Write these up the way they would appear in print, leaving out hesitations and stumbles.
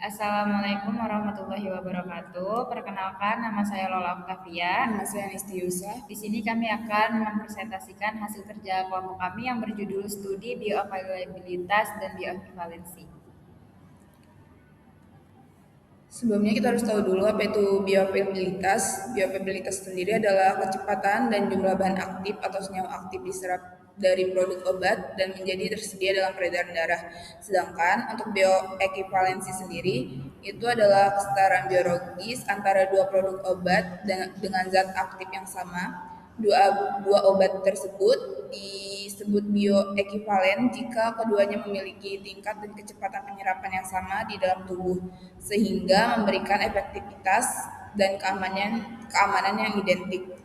Assalamualaikum warahmatullahi wabarakatuh. Perkenalkan, nama saya Lola Octavia. Nama saya Anisti Yusuf. Di sini kami akan mempresentasikan hasil kerja kelompok kami yang berjudul Studi Bioavailabilitas dan Bioequivalensi. Sebelumnya kita harus tahu dulu apa itu bioavailabilitas. Bioavailabilitas sendiri adalah kecepatan dan jumlah bahan aktif atau senyawa aktif diserap dari produk obat dan menjadi tersedia dalam peredaran darah. Sedangkan untuk bioequivalensi sendiri itu adalah kesetaraan biologis antara dua produk obat dengan zat aktif yang sama. Dua obat tersebut disebut bioekivalen jika keduanya memiliki tingkat dan kecepatan penyerapan yang sama di dalam tubuh, sehingga memberikan efektivitas dan keamanan yang identik.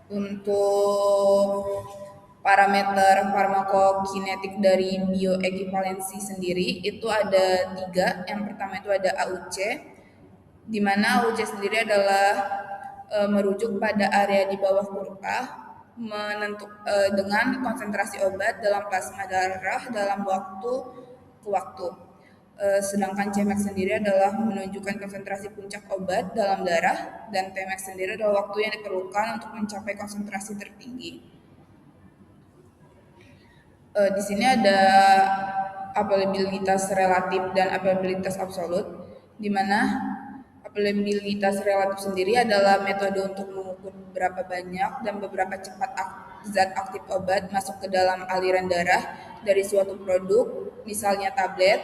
Untuk parameter farmakokinetik dari bioequivalensi sendiri itu ada tiga. Yang pertama itu ada AUC, di mana AUC sendiri adalah merujuk pada area di bawah kurva dengan konsentrasi obat dalam plasma darah dalam waktu ke waktu. Sedangkan Cmax sendiri adalah menunjukkan konsentrasi puncak obat dalam darah, dan Tmax sendiri adalah waktu yang diperlukan untuk mencapai konsentrasi tertinggi. Di sini ada availabilitas relatif dan availabilitas absolut, di mana availabilitas relatif sendiri adalah metode untuk mengukur berapa banyak dan beberapa cepat zat aktif obat masuk ke dalam aliran darah dari suatu produk, misalnya tablet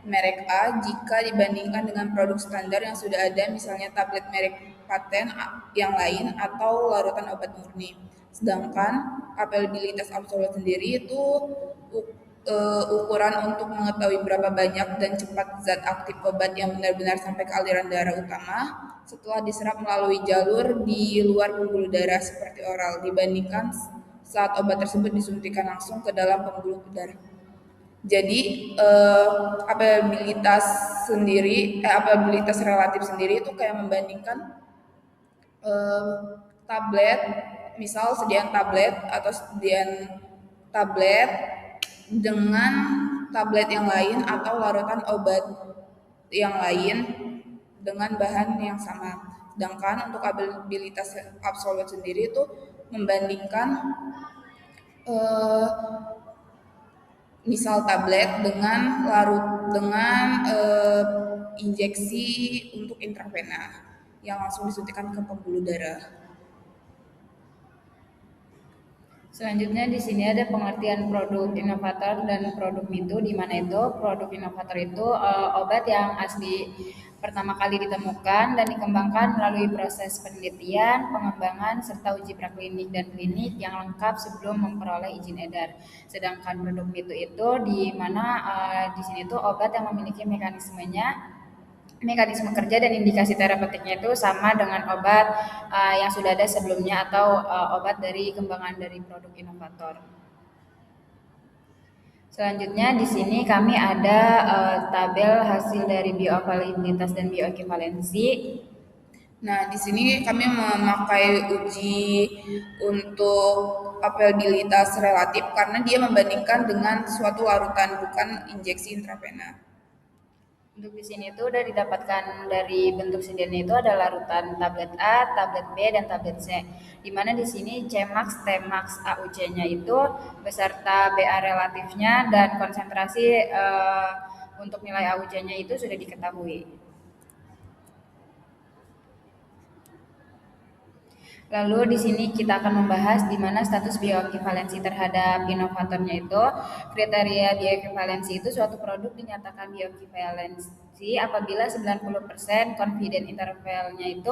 merek A, jika dibandingkan dengan produk standar yang sudah ada, misalnya tablet merek paten yang lain atau larutan obat murni. Sedangkan availabilitas absolut sendiri itu ukuran untuk mengetahui berapa banyak dan cepat zat aktif obat yang benar-benar sampai ke aliran darah utama setelah diserap melalui jalur di luar pembuluh darah seperti oral, dibandingkan saat obat tersebut disuntikan langsung ke dalam pembuluh darah. Jadi apabilitas relatif sendiri itu kayak membandingkan tablet, misal sediaan tablet atau sediaan tablet dengan tablet yang lain atau larutan obat yang lain dengan bahan yang sama. Sedangkan untuk availabilitas absolut sendiri itu membandingkan misal tablet dengan injeksi untuk intravena yang langsung disuntikan ke pembuluh darah. Selanjutnya di sini ada pengertian produk inovator dan produk MITU, di mana itu produk inovator itu obat yang asli pertama kali ditemukan dan dikembangkan melalui proses penelitian, pengembangan, serta uji praklinik dan klinik yang lengkap sebelum memperoleh izin edar. Sedangkan produk MITU itu di mana di sini tuh obat yang memiliki mekanisme kerja dan indikasi terapeutiknya itu sama dengan obat yang sudah ada sebelumnya atau obat dari kembangan dari produk inovator. Selanjutnya di sini kami ada tabel hasil dari bioavailabilitas dan bioequivalensi. Nah, di sini kami memakai uji untuk availabilitas relatif karena dia membandingkan dengan suatu larutan, bukan injeksi intravena. Untuk di sini itu udah didapatkan dari bentuk sendirinya itu ada larutan tablet A, tablet B, dan tablet C. Di mana di sini Cmax, Tmax, AUC-nya itu beserta BA relatifnya dan konsentrasi untuk nilai AUC-nya itu sudah diketahui. Lalu di sini kita akan membahas di mana status bioequivalensi terhadap inovatornya itu. Kriteria bioequivalensi itu suatu produk dinyatakan bioequivalensi apabila 90% confident intervalnya itu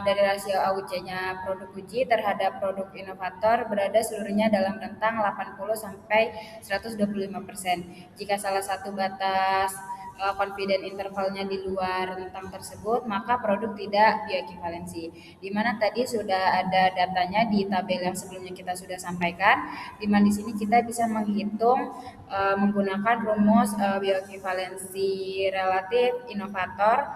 dari rasio AUC-nya produk uji terhadap produk inovator berada seluruhnya dalam rentang 80 sampai 125%. Jika salah satu batas confident intervalnya di luar rentang tersebut, maka produk tidak bioequivalensi. Di mana tadi sudah ada datanya di tabel yang sebelumnya kita sudah sampaikan, di mana di sini kita bisa menghitung menggunakan rumus bioequivalensi relatif inovator,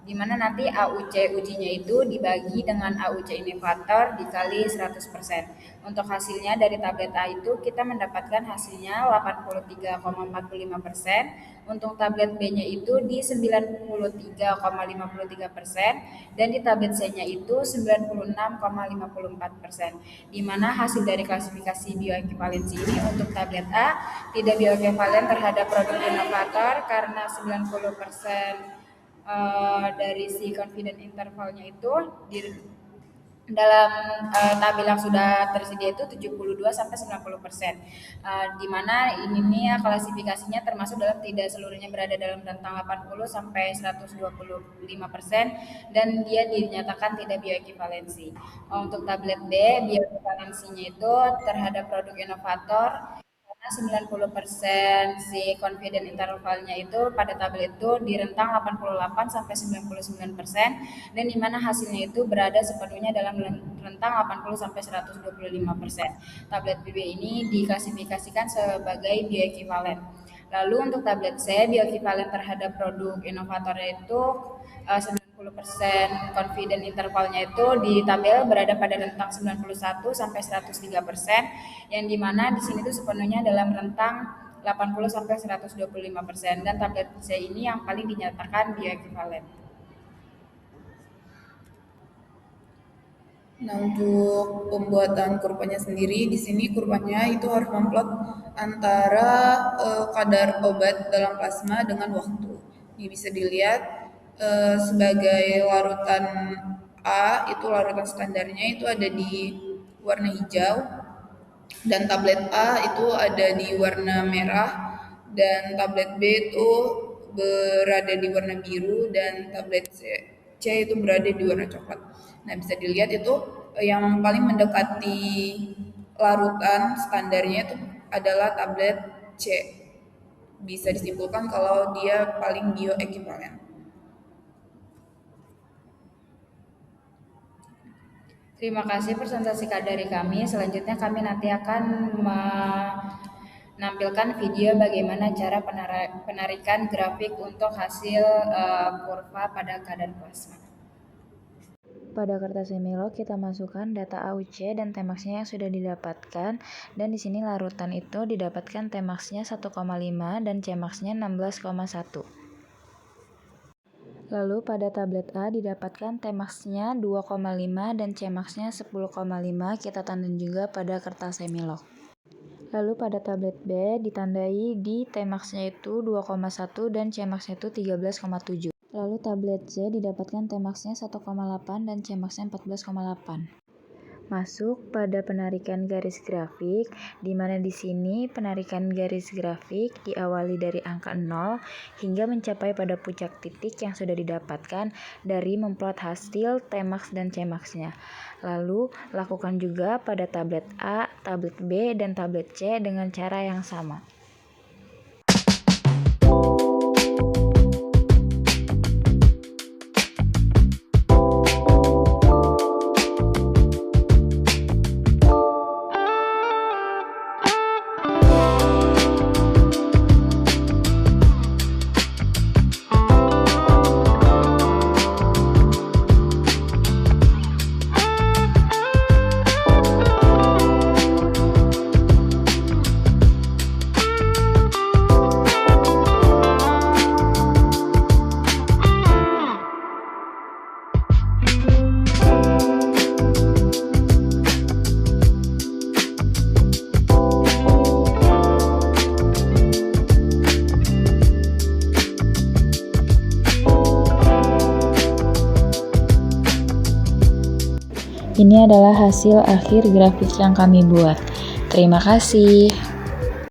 di mana nanti AUC ujinya itu dibagi dengan AUC inovator dikali 100%. Untuk hasilnya dari tablet A itu kita mendapatkan hasilnya 83,45%, untuk tablet B-nya itu di 93,53%, dan di tablet C-nya itu 96,54%. Di mana hasil dari klasifikasi bioekivalensi ini untuk tablet A tidak bioekivalen terhadap produk inovator karena 90% dari si confident intervalnya itu dalam tabel yang sudah tersedia itu 72-90%, di mana ini klasifikasinya termasuk dalam tidak seluruhnya berada dalam rentang 80-125% dan dia dinyatakan tidak bioekivalensi. Untuk tablet B, bioekivalensinya itu terhadap produk inovator 90% si confident intervalnya itu pada tabel itu di rentang 88-99% dan di mana hasilnya itu berada sepenuhnya dalam rentang 80-125%. Tablet BB ini diklasifikasikan sebagai bioekivalen. Lalu untuk tablet C, bioekivalen terhadap produk inovatornya itu 90% confident intervalnya itu di tabel berada pada rentang 91-103%, yang dimana di sini tuh sepenuhnya dalam rentang 80-125%, dan tablet C ini yang paling dinyatakan bioekivalen. Nah, untuk pembuatan kurvanya sendiri, di sini kurvanya itu harus memplot antara kadar obat dalam plasma dengan waktu. Ini bisa dilihat sebagai larutan A, itu larutan standarnya itu ada di warna hijau, dan tablet A itu ada di warna merah, dan tablet B itu berada di warna biru, dan tablet C itu berada di warna coklat. Nah, bisa dilihat itu yang paling mendekati larutan standarnya itu adalah tablet C. Bisa disimpulkan kalau dia paling bioekivalen. Terima kasih presentasi dari kami. Selanjutnya kami nanti akan menampilkan video bagaimana cara penarikan grafik untuk hasil kurva pada kadar plasma. Pada kertas semilog kita masukkan data AUC dan Tmax-nya yang sudah didapatkan, dan di sini larutan itu didapatkan Tmax-nya 1,5 dan Cmax-nya 16,1. Lalu pada tablet A didapatkan Tmax-nya 2,5 dan Cmax-nya 10,5, kita tanda juga pada kertas semilog. Lalu pada tablet B ditandai di Tmax-nya itu 2,1 dan Cmax-nya itu 13,7. Lalu tablet C didapatkan Tmax-nya 1,8 dan Cmax-nya 14,8. Masuk pada penarikan garis grafik, di mana di sini penarikan garis grafik diawali dari angka 0 hingga mencapai pada puncak titik yang sudah didapatkan dari memplot hasil Tmax dan Cmax-nya. Lalu lakukan juga pada tablet A, tablet B, dan tablet C dengan cara yang sama. Ini adalah hasil akhir grafik yang kami buat. Terima kasih.